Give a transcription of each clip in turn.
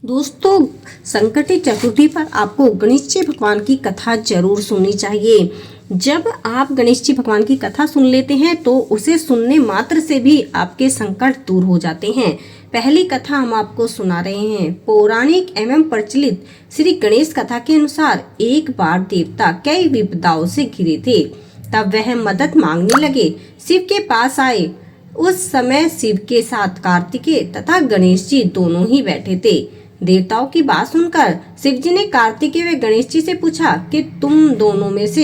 दोस्तों, संकटी चतुर्थी पर आपको गणेश जी भगवान की कथा जरूर सुननी चाहिए। जब आप गणेश जी भगवान की कथा सुन लेते हैं तो उसे सुनने मात्र से भी आपके संकट दूर हो जाते हैं। पहली कथा हम आपको सुना रहे हैं। पौराणिक एवं प्रचलित श्री गणेश कथा के अनुसार एक बार देवता कई विपदाओं से घिरे थे। तब वह मदद मांगने लगे, शिव के पास आए। उस समय शिव के साथ कार्तिकेय तथा गणेश जी दोनों ही बैठे थे। देवताओं की बात सुनकर शिव जी ने कार्तिकेय व गणेश जी से पूछा कि तुम दोनों में से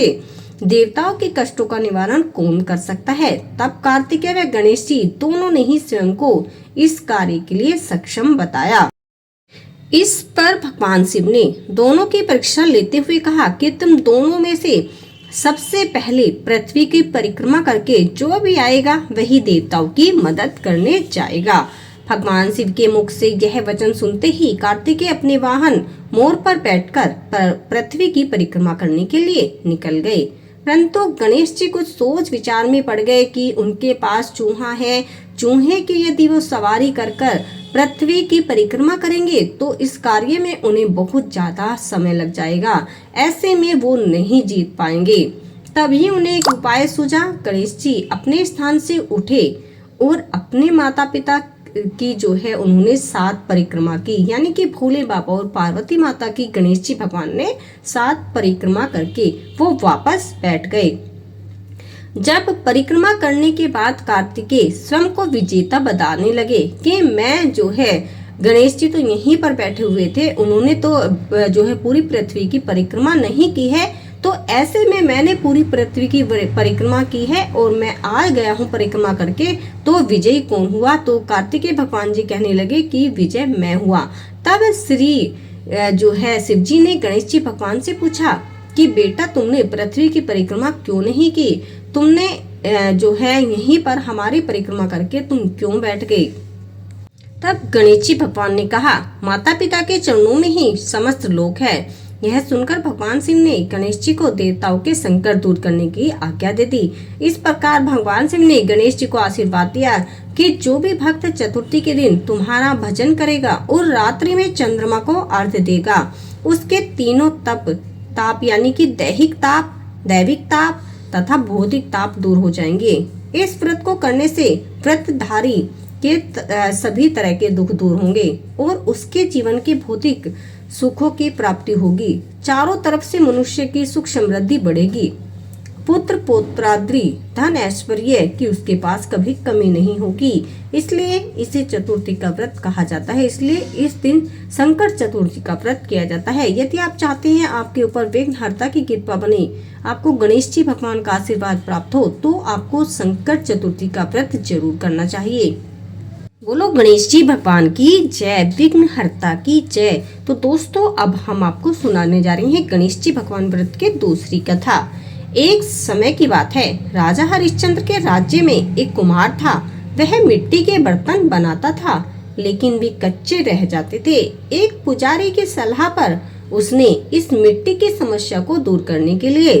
देवताओं के कष्टों का निवारण कौन कर सकता है। तब कार्तिकेय व गणेश जी दोनों ने ही स्वयं को इस कार्य के लिए सक्षम बताया। इस पर भगवान शिव ने दोनों की परीक्षा लेते हुए कहा कि तुम दोनों में से सबसे पहले पृथ्वी की परिक्रमा करके जो भी आएगा वही देवताओं की मदद करने जाएगा। भगवान शिव के मुख से यह वचन सुनते ही कार्तिकेय अपने वाहन मोर पर बैठकर पृथ्वी की परिक्रमा करने के लिए निकल गए। परंतु गणेश जी कुछ सोच विचार में पड़ गए कि उनके पास चूहा है। चूहे की यदि वो सवारी कर पृथ्वी की परिक्रमा करेंगे तो इस कार्य में उन्हें बहुत ज्यादा समय लग जाएगा। ऐसे में वो नहीं जीत पाएंगे। तभी उन्हें एक उपाय सूझा। गणेश जी अपने स्थान से उठे और अपने माता पिता की जो है उन्होंने 7 परिक्रमा की, यानी कि भोले बाबा और पार्वती माता की गणेश जी भगवान ने 7 परिक्रमा करके वो वापस बैठ गए। जब परिक्रमा करने के बाद कार्तिकेय स्वयं को विजेता बताने लगे कि मैं जो है, गणेश जी तो यहीं पर बैठे हुए थे, उन्होंने तो जो है पूरी पृथ्वी की परिक्रमा नहीं की है, तो ऐसे में मैंने पूरी पृथ्वी की परिक्रमा की है और मैं आ गया हूँ परिक्रमा करके, तो विजयी कौन हुआ। तो कार्तिकेय भगवान जी कहने लगे कि विजय मैं हुआ। तब श्री जो है शिव जी ने गणेश जी भगवान से पूछा कि बेटा तुमने पृथ्वी की परिक्रमा क्यों नहीं की, तुमने जो है यहीं पर हमारी परिक्रमा करके तुम क्यों बैठ गए। तब गणेश जी भगवान ने कहा, माता पिता के चरणों में ही समस्त लोक है। यह सुनकर भगवान शिव ने गणेश जी को देवताओं के संकट दूर करने की आज्ञा दे दी। इस प्रकार भगवान शिव ने गणेश जी को आशीर्वाद दिया कि जो भी भक्त चतुर्थी के दिन तुम्हारा भजन करेगा और रात्रि में चंद्रमा को अर्घ्य देगा, उसके तीनों ताप यानी कि दैहिक ताप, दैविक ताप तथा भौतिक ताप दूर हो जाएंगे। इस व्रत को करने से व्रतधारी के सभी तरह के दुख दूर होंगे और उसके जीवन के भौतिक सुखों की प्राप्ति होगी। चारों तरफ से मनुष्य की सुख समृद्धि बढ़ेगी। पुत्र पौत्रादि धन ऐश्वर्य की उसके पास कभी कमी नहीं होगी। इसलिए इसे चतुर्थी का व्रत कहा जाता है। इसलिए इस दिन संकट चतुर्थी का व्रत किया जाता है। यदि आप चाहते हैं आपके ऊपर विघ्नहर्ता की कृपा बने, आपको गणेश जी भगवान का आशीर्वाद प्राप्त हो, तो आपको संकट चतुर्थी का व्रत जरूर करना चाहिए। बोलो गणेश जी भगवान की जय, विघ्नहर्ता की जय। तो दोस्तों, अब हम आपको सुनाने जा रहे हैं गणेश जी भगवान व्रत की दूसरी कथा। एक समय की बात है, राजा हरिश्चंद्र के राज्य में एक कुम्हार था। वह मिट्टी के बर्तन बनाता था, लेकिन वे कच्चे रह जाते थे। एक पुजारी की सलाह पर उसने इस मिट्टी की समस्या को दूर करने के लिए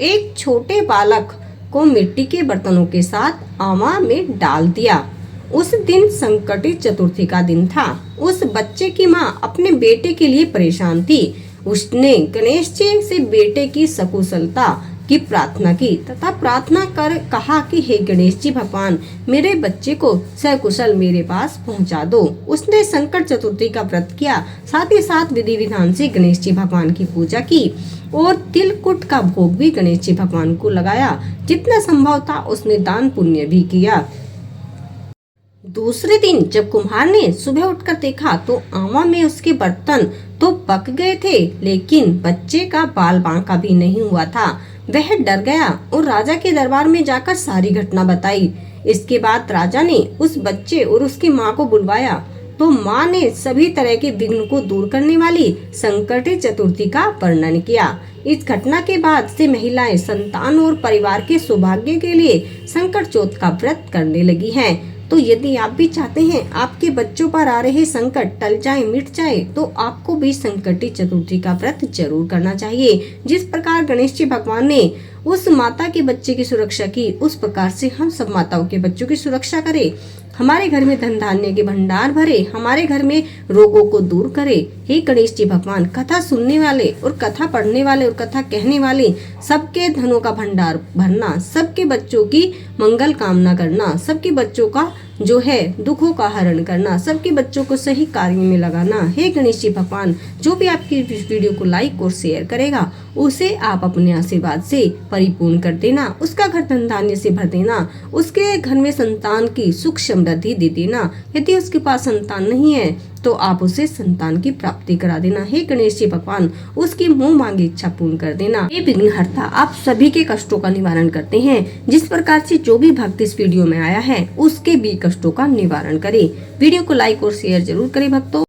एक छोटे बालक को मिट्टी के बर्तनों के साथ आमा में डाल दिया। उस दिन संकटी चतुर्थी का दिन था। उस बच्चे की माँ अपने बेटे के लिए परेशान थी। उसने गणेश जी से बेटे की सकुशलता की प्रार्थना की तथा प्रार्थना कर कहा कि हे गणेश जी भगवान, मेरे बच्चे को सकुशल मेरे पास पहुंचा दो। उसने संकट चतुर्थी का व्रत किया, साथ ही साथ विधि विधान से गणेश जी भगवान की पूजा की और तिलकुट का भोग भी गणेश जी भगवान को लगाया। जितना संभव था उसने दान पुण्य भी किया। दूसरे दिन जब कुम्हार ने सुबह उठकर देखा तो आमा में उसके बर्तन तो पक गए थे, लेकिन बच्चे का बाल बांका भी नहीं हुआ था। वह डर गया और राजा के दरबार में जाकर सारी घटना बताई। इसके बाद राजा ने उस बच्चे और उसकी माँ को बुलवाया, तो माँ ने सभी तरह के विघ्न को दूर करने वाली संकटी चतुर्थी का वर्णन किया। इस घटना के बाद से महिलाएं संतान और परिवार के सौभाग्य के लिए संकट चौथ का व्रत करने लगी हैं। तो यदि आप भी चाहते हैं आपके बच्चों पर आ रहे संकट टल जाए, मिट जाए, तो आपको भी संकटी चतुर्थी का व्रत जरूर करना चाहिए। जिस प्रकार गणेश जी भगवान ने उस माता के बच्चे की सुरक्षा की, उस प्रकार से हम सब माताओं के बच्चों की सुरक्षा करें। हमारे घर में धन धान्य के भंडार भरे, हमारे घर में रोगों को दूर करे। हे गणेश जी भगवान, कथा सुनने वाले और कथा पढ़ने वाले और कथा कहने वाले सबके धनों का भंडार भरना, सबके बच्चों की मंगल कामना करना, सबके बच्चों का जो है दुखों का हरण करना, सबके बच्चों को सही कार्य में लगाना। हे गणेश जी भगवान, जो भी आपकी इस वीडियो को लाइक और शेयर करेगा उसे आप अपने आशीर्वाद से परिपूर्ण कर देना, उसका घर धन धान्य से भर देना, उसके घर में संतान की सुख समृद्धि दे देना। यदि उसके पास संतान नहीं है तो आप उसे संतान की प्राप्ति करा देना। हे गणेश जी भगवान, उसकी मुंह मांगी इच्छा पूर्ण कर देना। हे विघ्नहर्ता, आप सभी के कष्टों का निवारण करते हैं। जिस प्रकार से जो भी भक्त इस वीडियो में आया है उसके भी कष्टों का निवारण करे। वीडियो को लाइक और शेयर जरूर करें भक्तों।